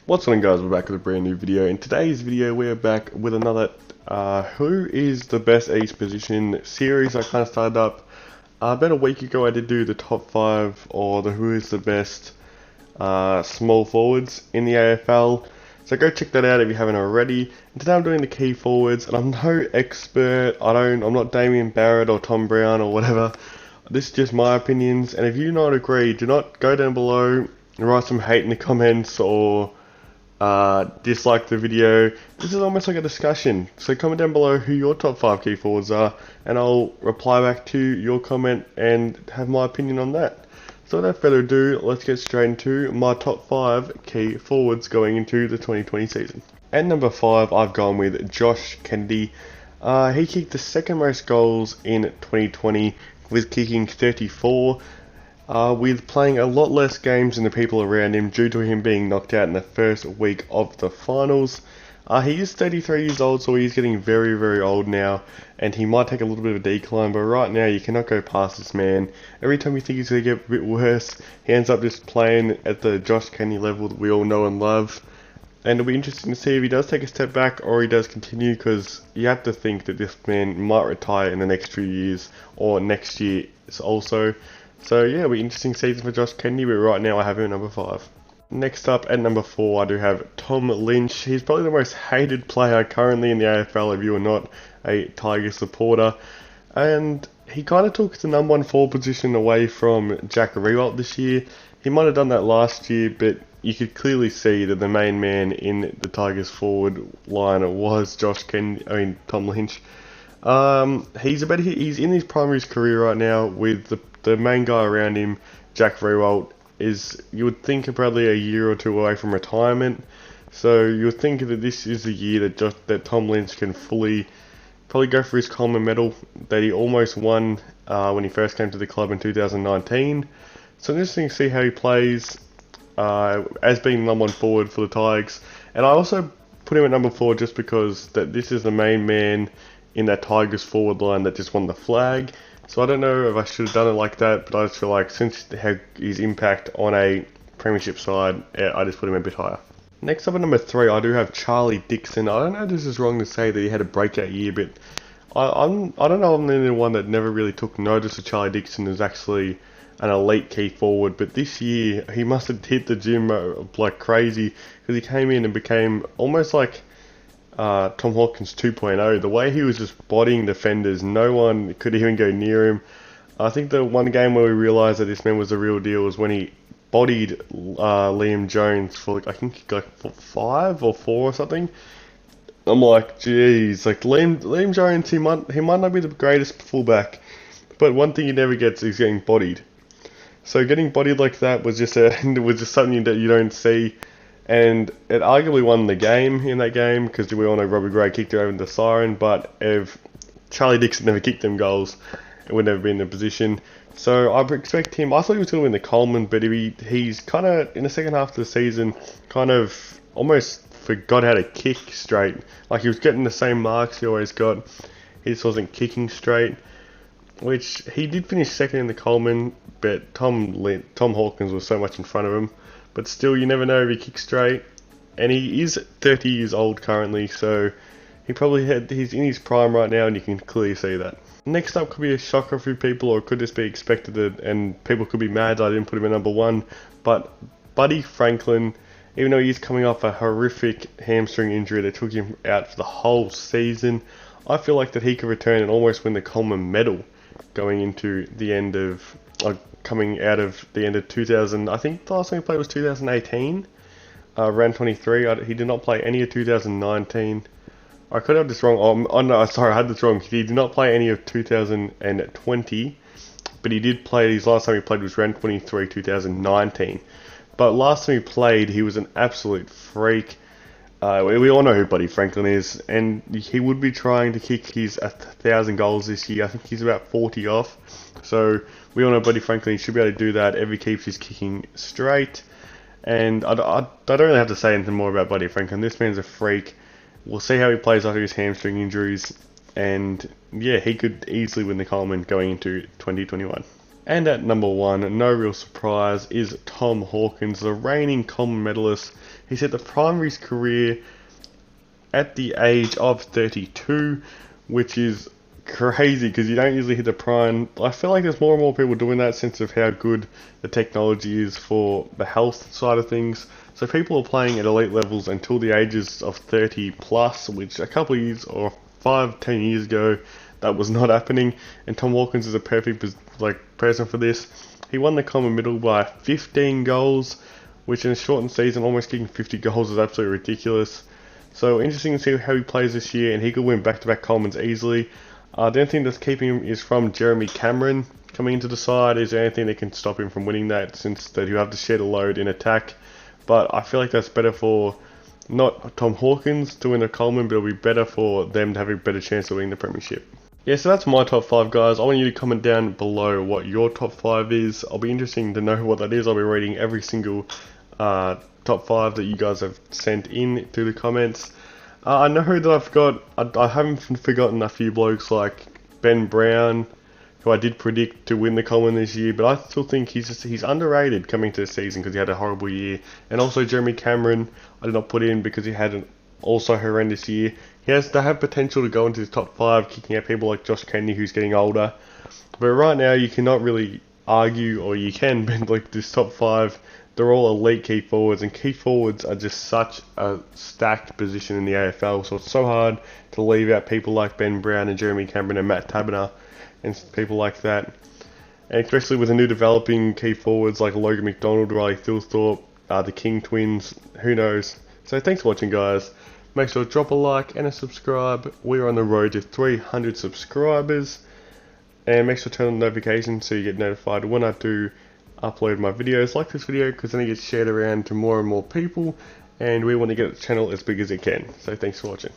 What's going on, guys? We're back with a brand new video. In today's video we're back with another who is the best East position series. I kind of started up about a week ago. I did do the top 5 or the who is the best small forwards in the AFL, so go check that out if you haven't already. And today I'm doing the key forwards, and I'm no expert. I'm not Damien Barrett or Tom Brown or whatever. This is just my opinions, and if you not agree, do not go down below and write some hate in the comments or dislike the video. This is almost like a discussion, so comment down below who your top 5 key forwards are, and I'll reply back to your comment and have my opinion on that. So without further ado, let's get straight into my top 5 key forwards going into the 2020 season. At number 5, I've gone with Josh Kennedy. He kicked the second most goals in 2020 with kicking 34. With playing a lot less games than the people around him due to him being knocked out in the first week of the finals. He is 33 years old, so he's getting very, very old now, and he might take a little bit of a decline, but right now you cannot go past this man. Every time you think he's going to get a bit worse, he ends up just playing at the Josh Kennedy level that we all know and love. And it'll be interesting to see if he does take a step back or he does continue, because you have to think that this man might retire in the next few years or next year also. So yeah, it'll be an interesting season for Josh Kennedy, but right now I have him at number 5. Next up at number 4, I do have Tom Lynch. He's probably the most hated player currently in the AFL if you are not a Tigers supporter. And he kind of took the number 1 forward position away from Jack Riewoldt this year. He might have done that last year, but you could clearly see that the main man in the Tigers forward line was Tom Lynch. He's in his prime of his career right now with the main guy around him, Jack Riewoldt, you would think probably a year or two away from retirement. So you would think that this is the year that Tom Lynch can probably go for his Coleman medal that he almost won when he first came to the club in 2019. So interesting to see how he plays as being number 1 forward for the Tigers. And I also put him at number 4 just because this is the main man in that Tigers forward line that just won the flag. So I don't know if I should have done it like that, but I just feel like since his impact on a premiership side, I just put him a bit higher. Next up at number 3, I do have Charlie Dixon. I don't know if this is wrong to say that he had a breakout year, but I don't know, I'm the only one that never really took notice of Charlie Dixon as actually an elite key forward. But this year, he must have hit the gym like crazy, because he came in and became almost like Tom Hawkins 2.0. The way he was just bodying defenders, no one could even go near him. I think the one game where we realised that this man was the real deal was when he bodied Liam Jones for I think like 5 or 4 or something. I'm like, geez, like Liam Jones, he might not be the greatest fullback, but one thing he never gets is getting bodied. So getting bodied like that was just something that you don't see. And it arguably won the game in that game, because we all know Robbie Gray kicked it over the siren, but if Charlie Dixon never kicked them goals, it would never be in the position. So I expect him, I thought he was going to win the Coleman, but he's kind of, in the second half of the season, kind of almost forgot how to kick straight. Like he was getting the same marks he always got, he just wasn't kicking straight, which he did finish second in the Coleman, but Tom Hawkins was so much in front of him. But still, you never know if he kicks straight. And he is 30 years old currently, so he's in his prime right now, and you can clearly see that. Next up could be a shocker for people, or could just be expected, and people could be mad that I didn't put him at number 1. But Buddy Franklin, even though he's coming off a horrific hamstring injury that took him out for the whole season, I feel like that he could return and almost win the Coleman medal going into the end of... coming out of the end of 2000, I think the last time he played was 2018, round 23. He did not play any of 2019. I could have this wrong. Oh no, sorry, I had this wrong. He did not play any of 2020, but he did play. His last time he played was round 23, 2019. But last time he played, he was an absolute freak. We all know who Buddy Franklin is, and he would be trying to kick his 1,000 goals this year. I think he's about 40 off. So we all know Buddy Franklin should be able to do that if he keeps his kicking straight. And I don't really have to say anything more about Buddy Franklin. This man's a freak. We'll see how he plays after his hamstring injuries. And yeah, he could easily win the Coleman going into 2021. And at number 1, no real surprise, is Tom Hawkins, the reigning Coleman medalist. He hit the prime of his career at the age of 32, which is crazy because you don't usually hit the prime. I feel like there's more and more people doing that since of how good the technology is for the health side of things. So people are playing at elite levels until the ages of 30 plus, which a couple of years or 5-10 years ago that was not happening. And Tom Hawkins is a perfect person for this. He won the common middle by 15 goals, which in a shortened season, almost kicking 50 goals is absolutely ridiculous. So interesting to see how he plays this year, and he could win back-to-back Commons easily. The only thing that's keeping him is from Jeremy Cameron coming into the side. Is there anything that can stop him from winning that, since that he'll have to share the load in attack? But I feel like that's better for not Tom Hawkins to win a Coleman, but it'll be better for them to have a better chance of winning the premiership. Yeah, so that's my top 5, guys. I want you to comment down below what your top 5 is. I'll be interested to know what that is. I'll be reading every single top 5 that you guys have sent in through the comments. I know that I haven't forgotten a few blokes like Ben Brown, who I did predict to win the Coleman this year, but I still think he's underrated coming to the season because he had a horrible year. And also Jeremy Cameron, I did not put in because he had an also horrendous year. They have potential to go into the top 5, kicking out people like Josh Kennedy, who's getting older. But right now, you cannot really argue, or you can, but like this top 5, they're all elite key forwards, and key forwards are just such a stacked position in the AFL. So it's so hard to leave out people like Ben Brown and Jeremy Cameron and Matt Taberner and people like that. And especially with the new developing key forwards like Logan McDonald, Riley Thilthorpe, the King twins, who knows. So thanks for watching, guys. Make sure to drop a like and a subscribe. We're on the road to 300 subscribers. And make sure to turn on the notifications so you get notified when I do upload my videos. Like this video because then it gets shared around to more and more people. And we want to get the channel as big as it can. So thanks for watching.